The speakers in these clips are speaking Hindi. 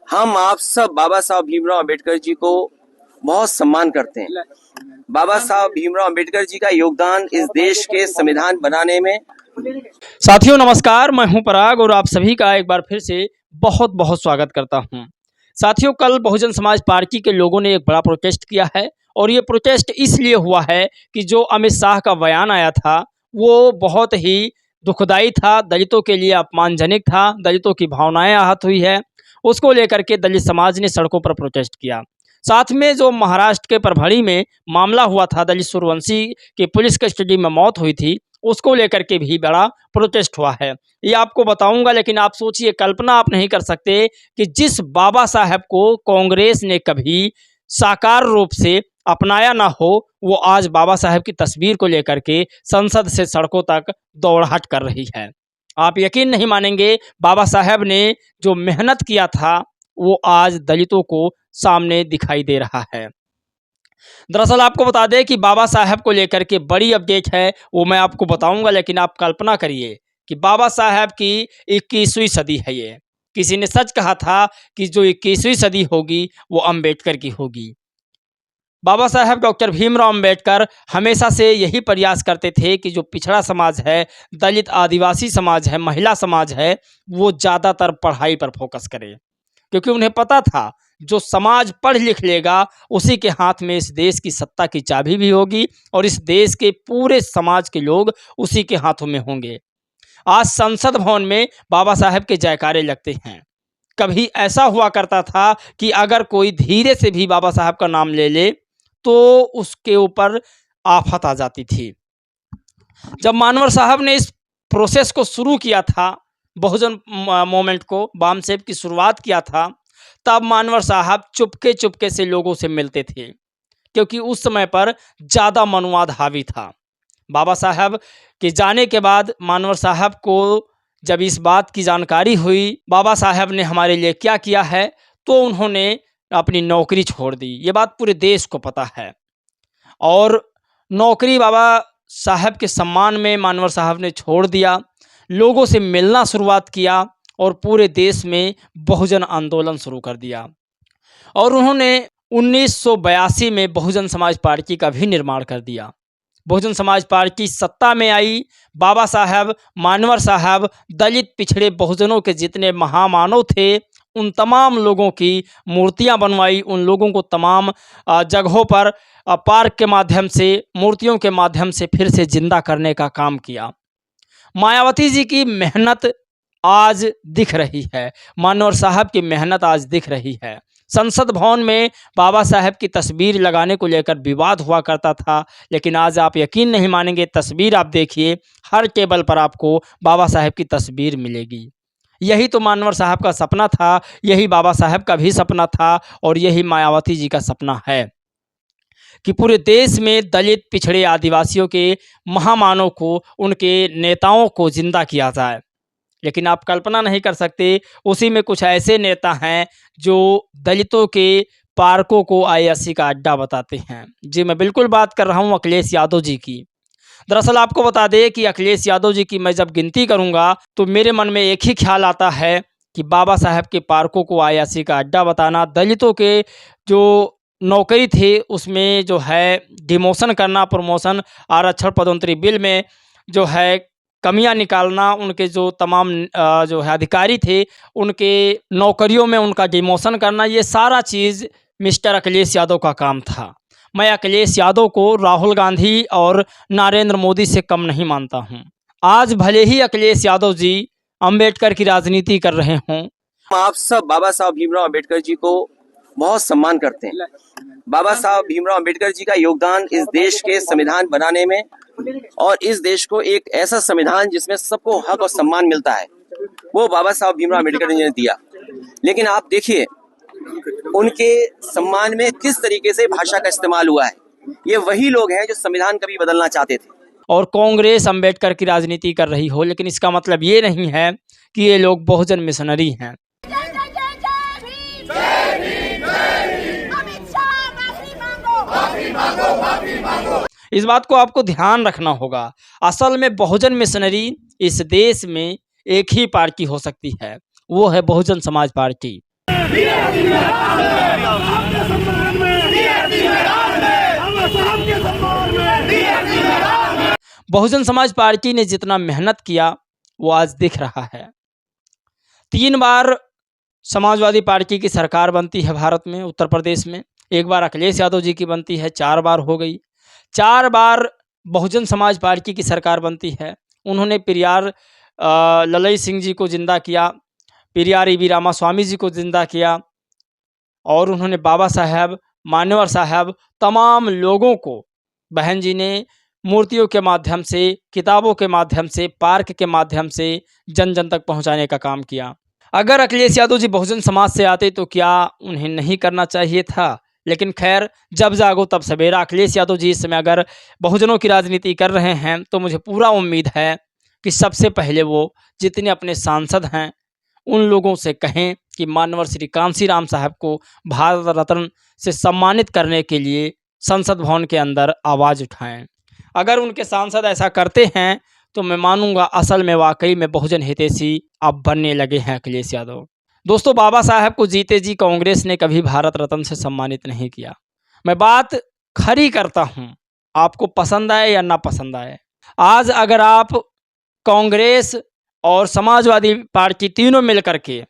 हम आप सब बाबा साहब भीमराव अंबेडकर जी को बहुत सम्मान करते हैं। बाबा साहब भीमराव अंबेडकर जी का योगदान इस देश के संविधान बनाने में। साथियों नमस्कार, मैं हूं पराग और आप सभी का एक बार फिर से बहुत बहुत स्वागत करता हूं। साथियों, कल बहुजन समाज पार्टी के लोगों ने एक बड़ा प्रोटेस्ट किया है और ये प्रोटेस्ट इसलिए हुआ है कि जो अमित शाह का बयान आया था वो बहुत ही दुखदाई था, दलितों के लिए अपमानजनक था, दलितों की भावनाएं आहत हुई है। उसको लेकर के दलित समाज ने सड़कों पर प्रोटेस्ट किया। साथ में जो महाराष्ट्र के परभणी में मामला हुआ था, दलित सूर्यवंशी की पुलिस कस्टडी में मौत हुई थी, उसको लेकर के भी बड़ा प्रोटेस्ट हुआ है। ये आपको बताऊंगा, लेकिन आप सोचिए, कल्पना आप नहीं कर सकते कि जिस बाबा साहब को कांग्रेस ने कभी साकार रूप से अपनाया ना हो, वो आज बाबा साहब की तस्वीर को लेकर के संसद से सड़कों तक दौड़ाहट कर रही है। आप यकीन नहीं मानेंगे, बाबा साहब ने जो मेहनत किया था वो आज दलितों को सामने दिखाई दे रहा है। दरअसल आपको बता दें कि बाबा साहब को लेकर के बड़ी अपडेट है, वो मैं आपको बताऊंगा, लेकिन आप कल्पना करिए कि बाबा साहब की 21वीं सदी है ये। किसी ने सच कहा था कि जो 21वीं सदी होगी वो अंबेडकर की होगी। बाबा साहब डॉक्टर भीमराव अंबेडकर हमेशा से यही प्रयास करते थे कि जो पिछड़ा समाज है, दलित आदिवासी समाज है, महिला समाज है, वो ज़्यादातर पढ़ाई पर फोकस करे, क्योंकि उन्हें पता था जो समाज पढ़ लिख लेगा उसी के हाथ में इस देश की सत्ता की चाबी भी होगी और इस देश के पूरे समाज के लोग उसी के हाथों में होंगे। आज संसद भवन में बाबा साहब के जयकारे लगते हैं। कभी ऐसा हुआ करता था कि अगर कोई धीरे से भी बाबा साहब का नाम ले ले तो उसके ऊपर आफत आ जाती थी। जब मानवर साहब ने इस प्रोसेस को शुरू किया था, बहुजन मूवमेंट को, बामसेब की शुरुआत किया था, तब मानवर साहब चुपके चुपके से लोगों से मिलते थे, क्योंकि उस समय पर ज़्यादा मनुवाद हावी था। बाबा साहब के जाने के बाद मानवर साहब को जब इस बात की जानकारी हुई, बाबा साहब ने हमारे लिए क्या किया है, तो उन्होंने अपनी नौकरी छोड़ दी। ये बात पूरे देश को पता है और नौकरी बाबा साहब के सम्मान में मानवर साहब ने छोड़ दिया, लोगों से मिलना शुरुआत किया और पूरे देश में बहुजन आंदोलन शुरू कर दिया। और उन्होंने 1982 में बहुजन समाज पार्टी का भी निर्माण कर दिया। बहुजन समाज पार्टी सत्ता में आई। बाबा साहब, मानवर साहब, दलित पिछड़े बहुजनों के जितने महामानव थे, उन तमाम लोगों की मूर्तियां बनवाई, उन लोगों को तमाम जगहों पर पार्क के माध्यम से, मूर्तियों के माध्यम से फिर से जिंदा करने का काम किया। मायावती जी की मेहनत आज दिख रही है, मानवर साहब की मेहनत आज दिख रही है। संसद भवन में बाबा साहब की तस्वीर लगाने को लेकर विवाद हुआ करता था, लेकिन आज आप यकीन नहीं मानेंगे, तस्वीर आप देखिए, हर टेबल पर आपको बाबा साहब की तस्वीर मिलेगी। यही तो मानवर साहब का सपना था, यही बाबा साहब का भी सपना था और यही मायावती जी का सपना है कि पूरे देश में दलित पिछड़े आदिवासियों के महामानव को, उनके नेताओं को जिंदा किया जाए। लेकिन आप कल्पना नहीं कर सकते, उसी में कुछ ऐसे नेता हैं जो दलितों के पार्कों को आईएससी का अड्डा बताते हैं। जी, मैं बिल्कुल बात कर रहा हूं अखिलेश यादव जी की। दरअसल आपको बता दें कि अखिलेश यादव जी की मैं जब गिनती करूंगा तो मेरे मन में एक ही ख्याल आता है कि बाबा साहब के पार्कों को आईएससी का अड्डा बताना, दलितों के जो नौकरी थे उसमें जो है डिमोशन करना, प्रमोशन, आरक्षण, पदोन्नति बिल में जो है कमियां निकालना, उनके जो तमाम जो है अधिकारी थे उनके नौकरियों में उनका डिमोशन करना, ये सारा चीज़ मिस्टर अखिलेश यादव का काम था। मैं अखिलेश यादव को राहुल गांधी और नरेंद्र मोदी से कम नहीं मानता हूं। आज भले ही अखिलेश यादव जी अंबेडकर की राजनीति कर रहे हों, हम आप सब बाबा साहब भीमराव अंबेडकर जी को बहुत सम्मान करते हैं। बाबा साहब भीमराव अंबेडकर जी का योगदान इस देश के संविधान बनाने में और इस देश को एक ऐसा संविधान जिसमें सबको हक और सम्मान मिलता है, वो बाबा साहब भीमराव अंबेडकर जी ने दिया। लेकिन आप देखिए उनके सम्मान में किस तरीके से भाषा का इस्तेमाल हुआ है। ये वही लोग हैं जो संविधान कभी बदलना चाहते थे और कांग्रेस अंबेडकर की राजनीति कर रही हो, लेकिन इसका मतलब ये नहीं है कि ये लोग बहुजन मिशनरी हैं। इस बात को आपको ध्यान रखना होगा। असल में बहुजन मिशनरी इस देश में एक ही पार्टी हो सकती है, वो है बहुजन समाज पार्टी। बहुजन समाज पार्टी ने जितना मेहनत किया वो आज दिख रहा है। 3 बार समाजवादी पार्टी की सरकार बनती है भारत में, उत्तर प्रदेश में। 1 बार अखिलेश यादव जी की बनती है, 4 बार हो गई। 4 बार बहुजन समाज पार्टी की सरकार बनती है। उन्होंने पेरियार ललई सिंह जी को जिंदा किया, पेरियार ईवी रामास्वामी जी को जिंदा किया, और उन्होंने बाबा साहब, मान्यवर साहब, तमाम लोगों को बहन जी ने मूर्तियों के माध्यम से, किताबों के माध्यम से, पार्क के माध्यम से जन जन तक पहुंचाने का काम किया। अगर अखिलेश यादव जी बहुजन समाज से आते तो क्या उन्हें नहीं करना चाहिए था? लेकिन खैर, जब जागो तब सवेरा। अखिलेश यादव जी इस समय अगर बहुजनों की राजनीति कर रहे हैं तो मुझे पूरा उम्मीद है कि सबसे पहले वो जितने अपने सांसद हैं उन लोगों से कहें कि मानवर श्री कांसीराम साहब को भारत रत्न से सम्मानित करने के लिए संसद भवन के अंदर आवाज़ उठाएं। अगर उनके सांसद ऐसा करते हैं तो मैं मानूंगा असल में वाकई में बहुजन हितैषी अब बनने लगे हैं अखिलेश यादव। दोस्तों, बाबा साहब को जीते जी कांग्रेस ने कभी भारत रत्न से सम्मानित नहीं किया। मैं बात खरी करता हूं, आपको पसंद आए या ना पसंद आए। आज अगर आप कांग्रेस और समाजवादी पार्टी तीनों मिलकर के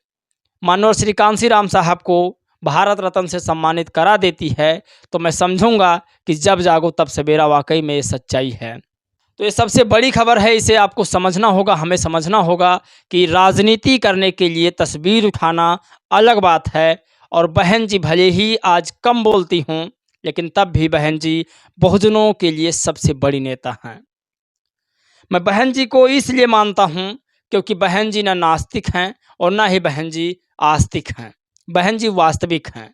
मानवर श्री कांसीराम साहब को भारत रत्न से सम्मानित करा देती है तो मैं समझूंगा कि जब जागो तब सवेरा, वाकई में ये सच्चाई है। तो ये सबसे बड़ी खबर है, इसे आपको समझना होगा, हमें समझना होगा कि राजनीति करने के लिए तस्वीर उठाना अलग बात है। और बहन जी भले ही आज कम बोलती हूँ, लेकिन तब भी बहन जी बहुजनों के लिए सबसे बड़ी नेता हैं। मैं बहन जी को इसलिए मानता हूँ क्योंकि बहन जी ना नास्तिक हैं और ना ही बहन जी आस्तिक हैं। बहन जी वास्तविक हैं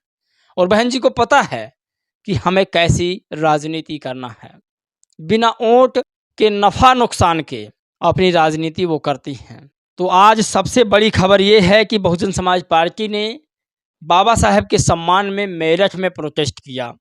और बहन जी को पता है कि हमें कैसी राजनीति करना है। बिना वोट के, नफ़ा नुकसान के अपनी राजनीति वो करती हैं। तो आज सबसे बड़ी खबर ये है कि बहुजन समाज पार्टी ने बाबा साहब के सम्मान में मेरठ में प्रोटेस्ट किया।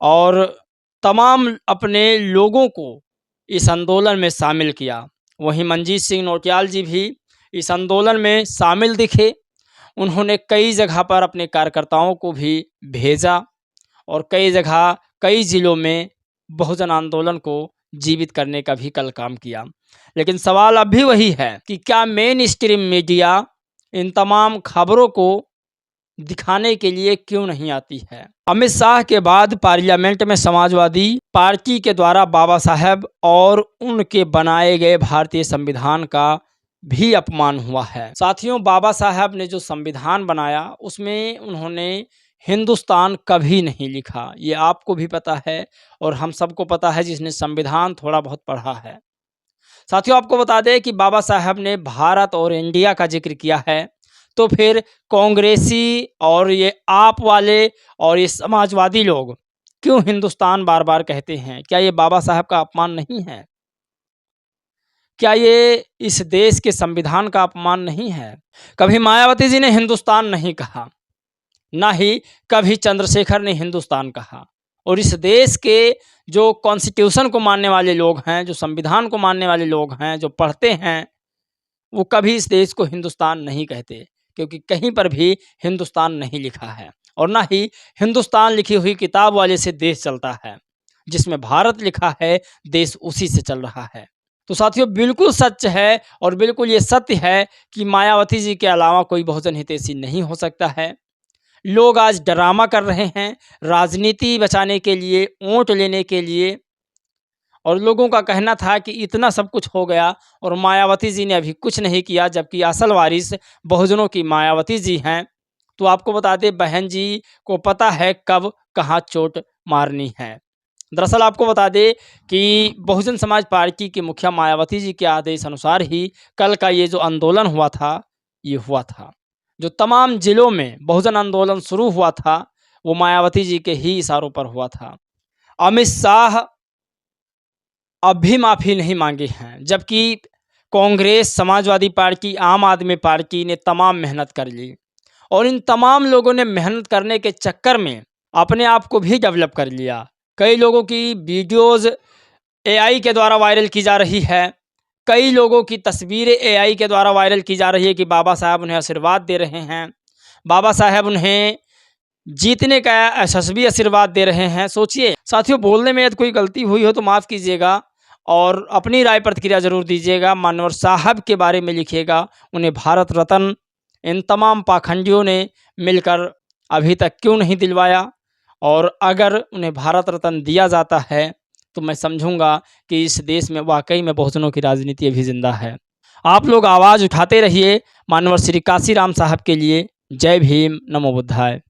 और तमाम अपने लोगों को इस आंदोलन में शामिल किया। वहीं मनजीत सिंह नौटियाल जी भी इस आंदोलन में शामिल दिखे। उन्होंने कई जगह पर अपने कार्यकर्ताओं को भी भेजा और कई जगह, कई ज़िलों में बहुजन आंदोलन को जीवित करने का भी कल काम किया। लेकिन सवाल अब भी वही है कि क्या मेन स्ट्रीम मीडिया इन तमाम खबरों को दिखाने के लिए क्यों नहीं आती है? अमित शाह के बाद पार्लियामेंट में समाजवादी पार्टी के द्वारा बाबा साहब और उनके बनाए गए भारतीय संविधान का भी अपमान हुआ है। साथियों, बाबा साहब ने जो संविधान बनाया उसमें उन्होंने हिंदुस्तान कभी नहीं लिखा। ये आपको भी पता है और हम सबको पता है जिसने संविधान थोड़ा बहुत पढ़ा है। साथियों, आपको बता दें कि बाबा साहब ने भारत और इंडिया का जिक्र किया है, तो फिर कांग्रेसी और ये आप वाले और ये समाजवादी लोग क्यों हिंदुस्तान बार बार कहते हैं? क्या ये बाबा साहब का अपमान नहीं है? क्या ये इस देश के संविधान का अपमान नहीं है? कभी मायावती जी ने हिंदुस्तान नहीं कहा, ना ही कभी चंद्रशेखर ने हिंदुस्तान कहा। और इस देश के जो कॉन्स्टिट्यूशन को मानने वाले लोग हैं, जो संविधान को मानने वाले लोग हैं, जो पढ़ते हैं, वो कभी इस देश को हिंदुस्तान नहीं कहते, क्योंकि कहीं पर भी हिंदुस्तान नहीं लिखा है और ना ही हिंदुस्तान लिखी हुई किताब वाले से देश चलता है। जिसमें भारत लिखा है, देश उसी से चल रहा है। तो साथियों, बिल्कुल सच है और बिल्कुल ये सत्य है कि मायावती जी के अलावा कोई बहुजन हितैषी नहीं हो सकता है। लोग आज ड्रामा कर रहे हैं राजनीति बचाने के लिए, वोट लेने के लिए, और लोगों का कहना था कि इतना सब कुछ हो गया और मायावती जी ने अभी कुछ नहीं किया, जबकि असल वारिस बहुजनों की मायावती जी हैं। तो आपको बता दें, बहन जी को पता है कब कहाँ चोट मारनी है। दरअसल आपको बता दें कि बहुजन समाज पार्टी के मुखिया मायावती जी के आदेश अनुसार ही कल का ये जो आंदोलन हुआ था, ये हुआ था। जो तमाम जिलों में बहुजन आंदोलन शुरू हुआ था वो मायावती जी के ही इशारों पर हुआ था। अमित शाह अब भी माफ़ी नहीं मांगे हैं, जबकि कांग्रेस, समाजवादी पार्टी, आम आदमी पार्टी ने तमाम मेहनत कर ली और इन तमाम लोगों ने मेहनत करने के चक्कर में अपने आप को भी डेवलप कर लिया। कई लोगों की वीडियोज़ एआई के द्वारा वायरल की जा रही है, कई लोगों की तस्वीरें एआई के द्वारा वायरल की जा रही है कि बाबा साहब उन्हें आशीर्वाद दे रहे हैं, बाबा साहब उन्हें जीतने का यशस्वी आशीर्वाद दे रहे हैं। सोचिए साथियों, बोलने में यदि कोई गलती हुई हो तो माफ़ कीजिएगा और अपनी राय प्रतिक्रिया ज़रूर दीजिएगा। मान्यवर साहब के बारे में लिखिएगा, उन्हें भारत रत्न इन तमाम पाखंडियों ने मिलकर अभी तक क्यों नहीं दिलवाया, और अगर उन्हें भारत रत्न दिया जाता है तो मैं समझूंगा कि इस देश में वाकई में बहुजनों की राजनीति अभी जिंदा है। आप लोग आवाज़ उठाते रहिए मानवर श्री काशीराम साहब के लिए। जय भीम, नमो बुद्धाय।